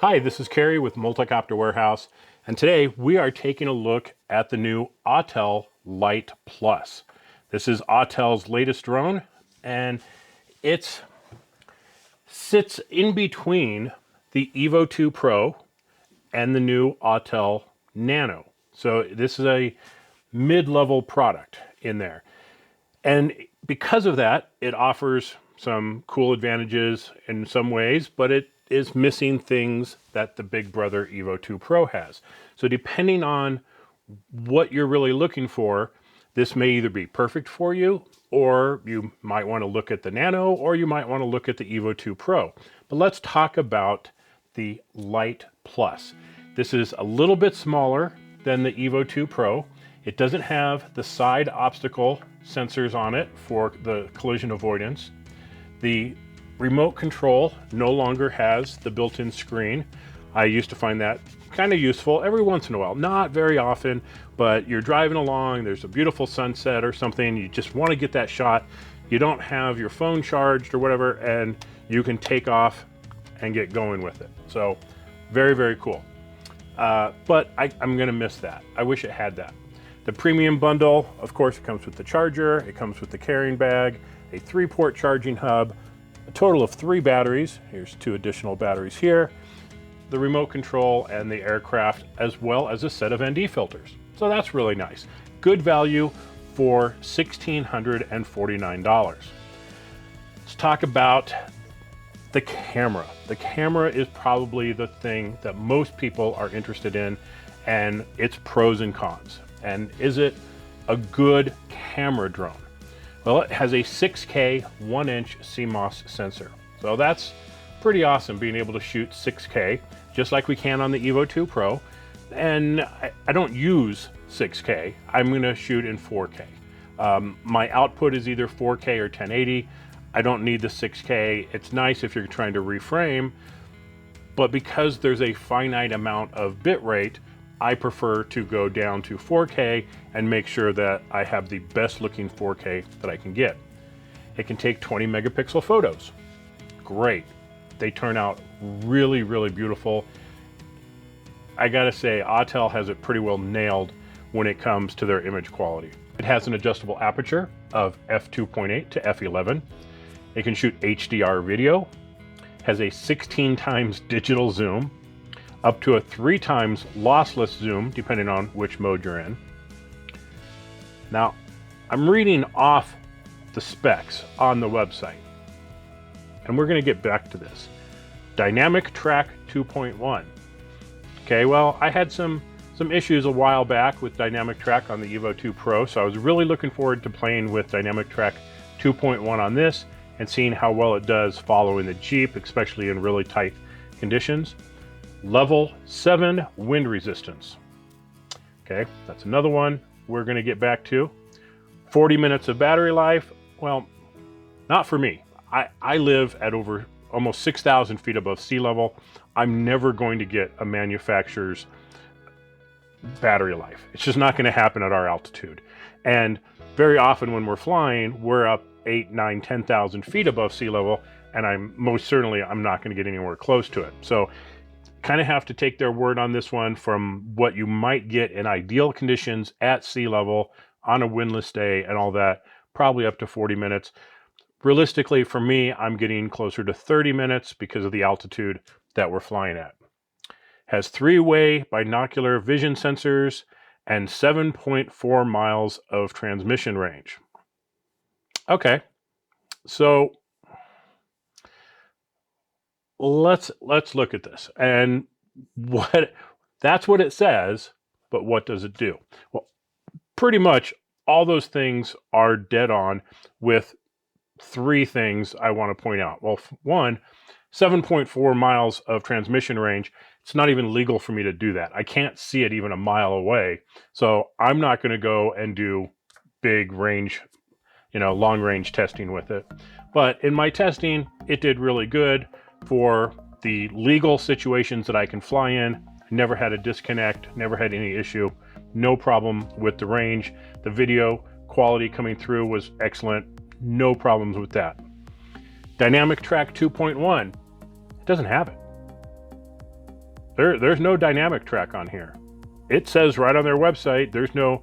Hi, this is Kerry with Multicopter Warehouse, and today we are taking a look at the new Autel Lite Plus. This is Autel's latest drone, and it sits in between the Evo 2 Pro and the new Autel Nano. So this is a mid-level product in there. And because of that, it offers some cool advantages in some ways, but it is missing things that the big brother Evo 2 Pro has. So depending on what you're really looking for, this may either be perfect for you, or you might want to look at the Nano, or you might want to look at the Evo 2 Pro. But let's talk about the Lite Plus. This is a little bit smaller than the Evo 2 Pro. It doesn't have the side obstacle sensors on it for the collision avoidance. The remote control no longer has the built-in screen. I used to find that kind of useful every once in a while, not very often, but you're driving along, there's a beautiful sunset or something, you just want to get that shot, you don't have your phone charged or whatever, and you can take off and get going with it. So very, very cool. But I'm going to miss that. I wish it had that. The premium bundle, of course, it comes with the charger, it comes with the carrying bag, a 3-port charging hub, a total of 3 batteries. Here's 2 additional batteries here, the remote control and the aircraft, as well as a set of ND filters. So that's really nice. Good value for $1,649. Let's talk about the camera. The camera is probably the thing that most people are interested in, and its pros and cons. And is it a good camera drone? Well, it has a 6K 1-inch CMOS sensor. So that's pretty awesome, being able to shoot 6K, just like we can on the Evo 2 Pro. And I don't use 6K, I'm gonna shoot in 4K. My output is either 4K or 1080. I don't need the 6K. It's nice if you're trying to reframe, but because there's a finite amount of bit rate, I prefer to go down to 4K and make sure that I have the best looking 4K that I can get. It can take 20 megapixel photos. Great. They turn out really, really beautiful. I gotta say, Autel has it pretty well nailed when it comes to their image quality. It has an adjustable aperture of f2.8 to f11. It can shoot HDR video, has a 16 times digital zoom, up to a 3 times lossless zoom, depending on which mode you're in. Now, I'm reading off the specs on the website, and we're gonna get back to this. Dynamic Track 2.1. Okay, well, I had some issues a while back with Dynamic Track on the Evo 2 Pro, so I was really looking forward to playing with Dynamic Track 2.1 on this and seeing how well it does following the Jeep, especially in really tight conditions. Level 7 wind resistance. Okay, that's another one we're going to get back to. 40 minutes of battery life. Well, not for me. I live at over almost 6,000 feet above sea level. I'm never going to get a manufacturer's battery life. It's just not going to happen at our altitude. And very often when we're flying, we're up 8, 9, 10,000 feet above sea level, and I'm not going to get anywhere close to it. So kind of have to take their word on this one from what you might get in ideal conditions at sea level on a windless day and all that, probably up to 40 minutes. Realistically, for me, I'm getting closer to 30 minutes because of the altitude that we're flying at. Has 3-way binocular vision sensors and 7.4 miles of transmission range. Okay, so let's look at this, and that's what it says, but what does it do? Well, pretty much all those things are dead on, with 3 things I want to point out. Well, one, 7.4 miles of transmission range. It's not even legal for me to do that. I can't see it even a mile away, so I'm not going to go and do big range, long range testing with it. But in my testing, it did really good. For the legal situations that I can fly in, never had a disconnect, never had any issue, no problem with the range. The video quality coming through was excellent, no problems with that. Dynamic Track 2.1, it doesn't have it. There's no dynamic track on here. It says right on their website, there's no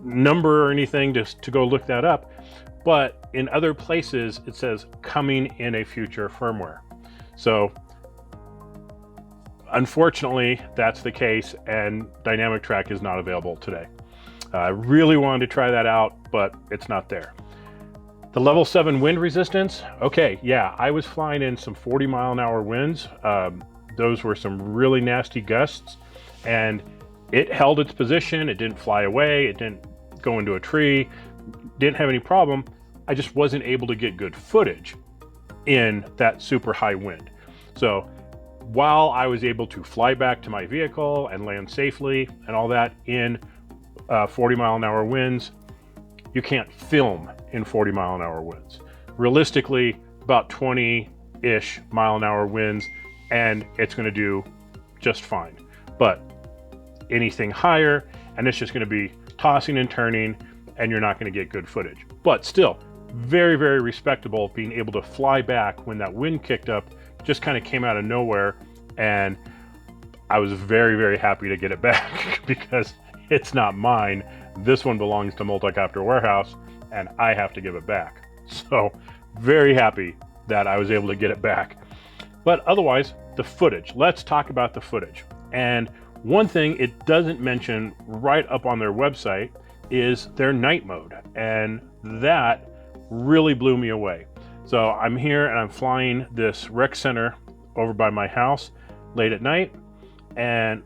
number or anything to go look that up. But in other places, it says coming in a future firmware. So unfortunately, that's the case, and dynamic track is not available today. I really wanted to try that out, but it's not there. The level 7 wind resistance, okay, yeah, I was flying in some 40-mile-an-hour winds. Those were some really nasty gusts, and it held its position. It didn't fly away. It didn't go into a tree. Didn't have any problem. I just wasn't able to get good footage in that super high wind. So while I was able to fly back to my vehicle and land safely and all that in 40-mile-an-hour winds, you can't film in 40-mile-an-hour winds. Realistically, about 20-ish mile-an-hour winds, and it's going to do just fine. But anything higher, and it's just going to be tossing and turning, and you're not going to get good footage. But still, very, very respectable being able to fly back when that wind kicked up, just kind of came out of nowhere, and I was very, very happy to get it back because it's not mine. This one belongs to Multicopter Warehouse, and I have to give it back. So very happy that I was able to get it back. But otherwise, the footage. Let's talk about the footage. And one thing it doesn't mention right up on their website is their night mode. And that really blew me away. So I'm here and I'm flying this rec center over by my house late at night. And,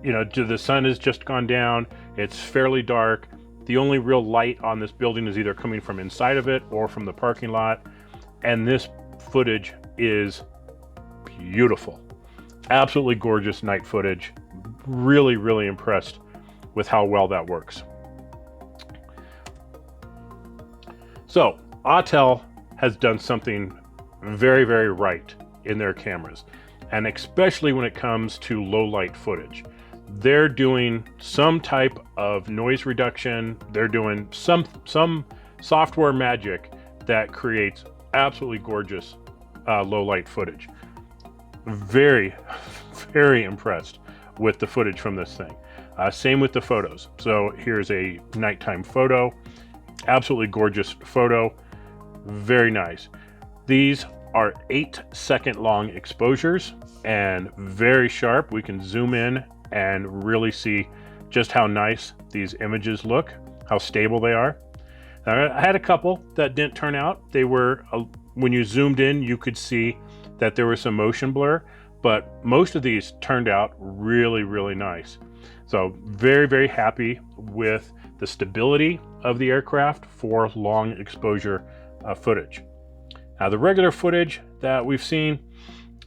you know, the sun has just gone down. It's fairly dark. The only real light on this building is either coming from inside of it or from the parking lot. And this footage is beautiful. Absolutely gorgeous night footage. Really, really impressed with how well that works. So Autel has done something very, very right in their cameras, and especially when it comes to low light footage. They're doing some type of noise reduction. They're doing some software magic that creates absolutely gorgeous low light footage. Very, very impressed with the footage from this thing. Same with the photos. So here's a nighttime photo. Absolutely gorgeous photo. Very nice. These are 8-second long exposures and very sharp. We can zoom in and really see just how nice these images look, how stable they are. Now, I had a couple that didn't turn out. They were, when you zoomed in, you could see that there was some motion blur, but most of these turned out really, really nice. So very, very happy with the stability of the aircraft for long exposure footage. Now, the regular footage that we've seen,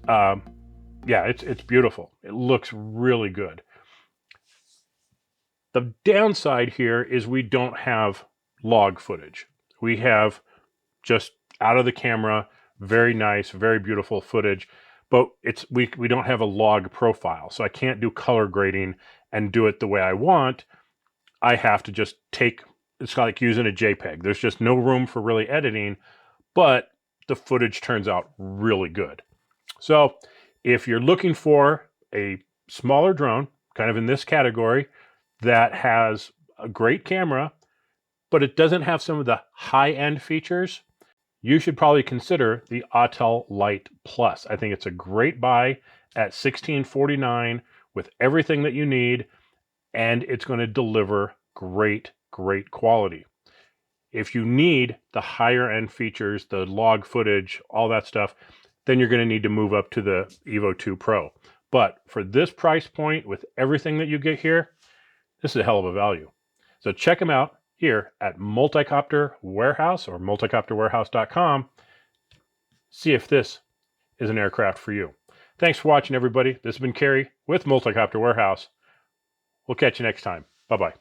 yeah, it's beautiful. It looks really good. The downside here is we don't have log footage. We have just out of the camera, very nice, very beautiful footage, but we don't have a log profile. So I can't do color grading and do it the way I want. I have to just it's like using a JPEG. There's just no room for really editing, but the footage turns out really good. So if you're looking for a smaller drone, kind of in this category, that has a great camera, but it doesn't have some of the high-end features, you should probably consider the Autel Lite Plus. I think it's a great buy at $1649 with everything that you need, and it's going to deliver great, great quality. If you need the higher end features, the log footage, all that stuff, then you're going to need to move up to the Evo 2 Pro. But for this price point, with everything that you get here, this is a hell of a value. So check them out here at Multicopter Warehouse or multicopterwarehouse.com. See if this is an aircraft for you. Thanks for watching, everybody. This has been Kerry with Multicopter Warehouse. We'll catch you next time. Bye-bye.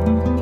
you.